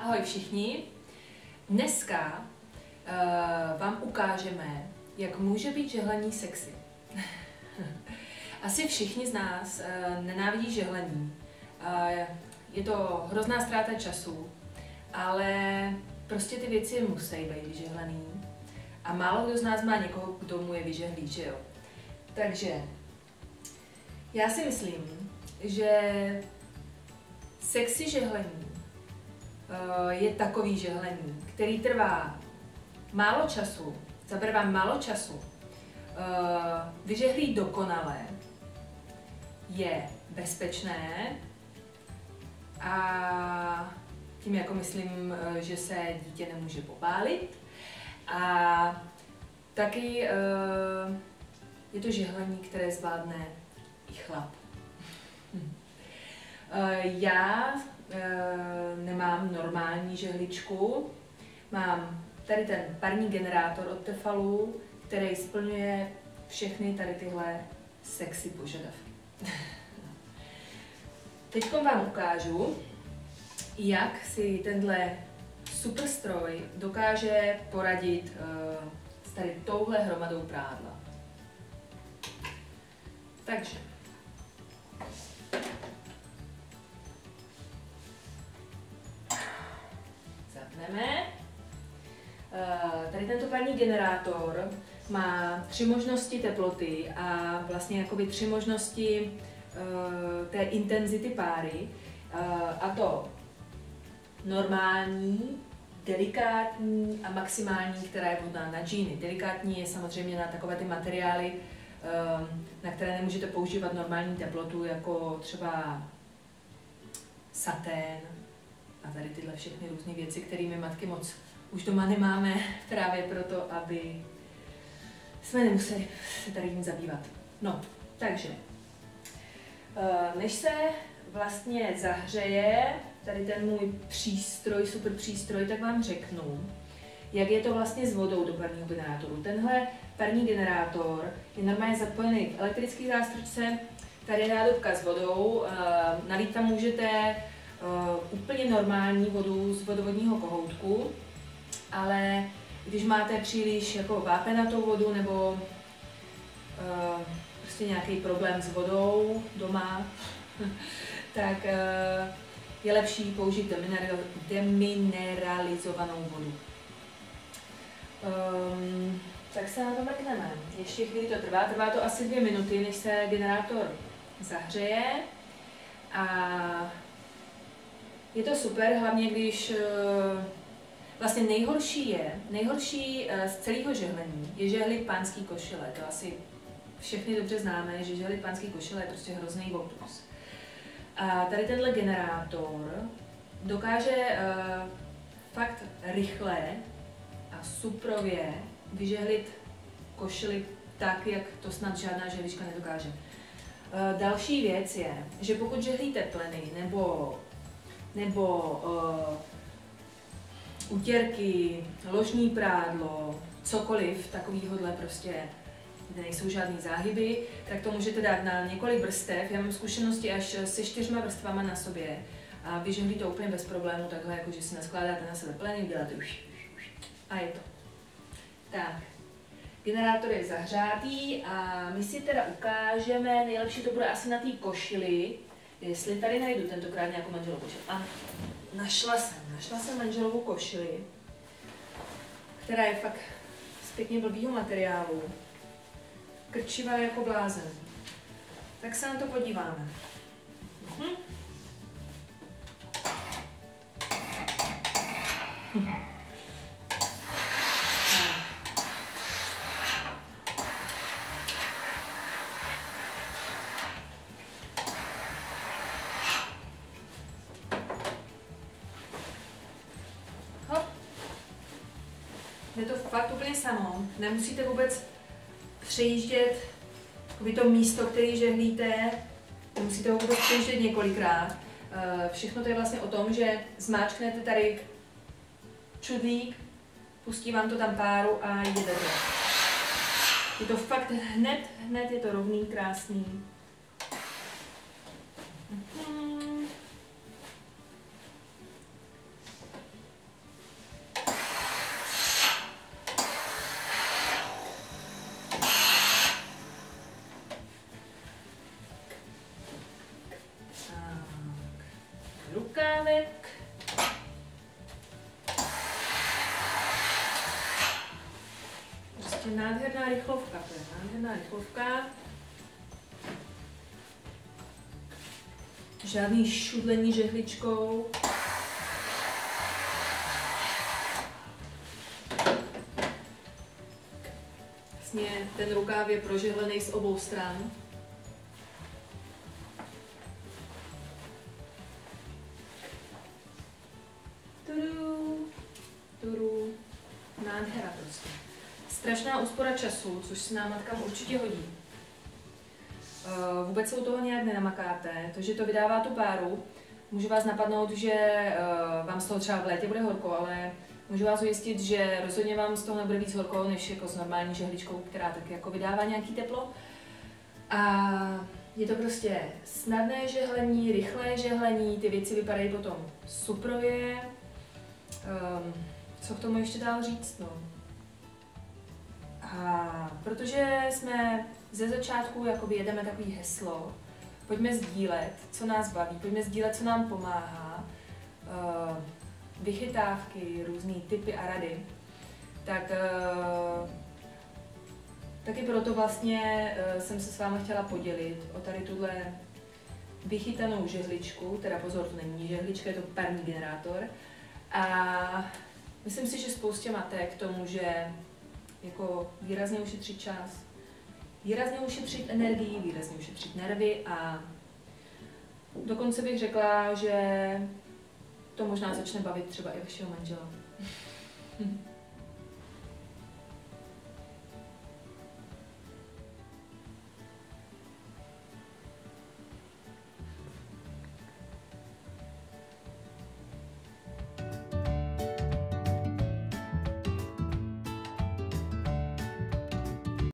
Ahoj všichni. Dneska vám ukážeme, jak může být žehlení sexy. Asi všichni z nás nenávidí žehlení. Je to hrozná ztráta času, ale prostě ty věci musí být vyžehlený. A málo kdo z nás má někoho, kdo mu je vyžehlý, že jo? Takže já si myslím, že sexy žehlení je takový žehlení, který trvá málo času, zabere vám málo času, vyžehlí dokonale, je bezpečné a tím jako myslím, že se dítě nemůže popálit a taky je to žehlení, které zvládne i chlap. Já nemám normální žehličku, mám tady ten parní generátor od Tefalu, který splňuje všechny tady tyhle sexy požadavky. Teď vám ukážu, jak si tenhle super stroj dokáže poradit s tady touhle hromadou prádla. Takže zapneme. Tady tento parní generátor má 3 možnosti teploty a vlastně jakoby 3 možnosti té intenzity páry. A to normální, delikátní a maximální, která je vhodná na džíny. Delikátní je samozřejmě na takové ty materiály, na které nemůžete používat normální teplotu, jako třeba satén a tady tyhle všechny různé věci, kterými matky moc už doma nemáme, právě proto, aby jsme nemuseli se tady jim zabývat. No, takže, než se vlastně zahřeje tady ten můj přístroj, super přístroj, tak vám řeknu, jak je to vlastně s vodou do parního generátoru. Tenhle parní generátor je normálně zapojený v elektrické zástrčce, tady je nádobka s vodou, nalít tam můžete úplně normální vodu z vodovodního kohoutku, ale když máte příliš jako vápenatou vodu nebo prostě nějaký problém s vodou doma, tak je lepší použít demineralizovanou vodu. Tak se na to mrkneme. Ještě chvíli to trvá. Trvá to asi 2 minuty, než se generátor zahřeje. A je to super, hlavně když vlastně nejhorší z celého žehlení je žehlit pánský košile. To asi všechny dobře známe, že žehlit pánský košile je prostě hrozný opus. A tady tenhle generátor dokáže fakt rychle a suprově vyžehlit košili tak, jak to snad žádná žehlička nedokáže. Další věc je, že pokud žehlíte pleny nebo utěrky, ložní prádlo, cokoliv takovýhodle prostě, kde nejsou žádný záhyby, tak to můžete dát na několik vrstev. Já mám zkušenosti až se 4 vrstvama na sobě a vyžehlí to úplně bez problému, takhle jako, že si naskládáte na sebe pleny, uděláte a je to. Tak, generátor je zahřátý a my si teda ukážeme, nejlepší to bude asi na té košili, jestli tady najdu tentokrát nějakou manželovou košili. Ano, našla jsem manželovou košili, která je fakt z pěkně blbýho materiálu. Krčivá jako blázen. Tak se na to podíváme. Hop. Je to fakt úplně samo. Nemusíte vůbec přejíždět to místo, který žehlíte, nemusíte ho vůbec přejíždět několikrát. Všechno to je vlastně o tom, že zmáčknete tady čudlík, pustí vám to tam páru a jede to. Je to fakt hned je to rovný, krásný. rukávek. Prostě nádherná rychlovka, to je nádherná rychlovka. Žádný šudlení žehličkou. Vlastně ten rukáv je prožehlený z obou stran. Nádhera prostě. Strašná úspora času, což se nám matkám určitě hodí. Vůbec se u toho nějak nenamakáte. To, že to vydává tu páru, může vás napadnout, že vám z toho třeba v létě bude horko, ale můžu vás ujistit, že rozhodně vám z toho nebude víc horko, než jako s normální žehličkou, která taky jako vydává nějaký teplo. A je to prostě snadné žehlení, rychlé žehlení, ty věci vypadají potom suprově. Co k tomu ještě dál říct, no? A protože jsme ze začátku jakoby jedeme takový heslo, pojďme sdílet, co nás baví, pojďme sdílet, co nám pomáhá, vychytávky, různý tipy a rady, tak taky proto vlastně jsem se s vámi chtěla podělit o tady tuhle vychytanou žehličku, teda pozor, to není žehlička, je to parní generátor. A myslím si, že spoustě matek to může jako výrazně ušetřit čas, výrazně ušetřit energii, výrazně ušetřit nervy a dokonce bych řekla, že to možná začne bavit třeba i vašeho manžela.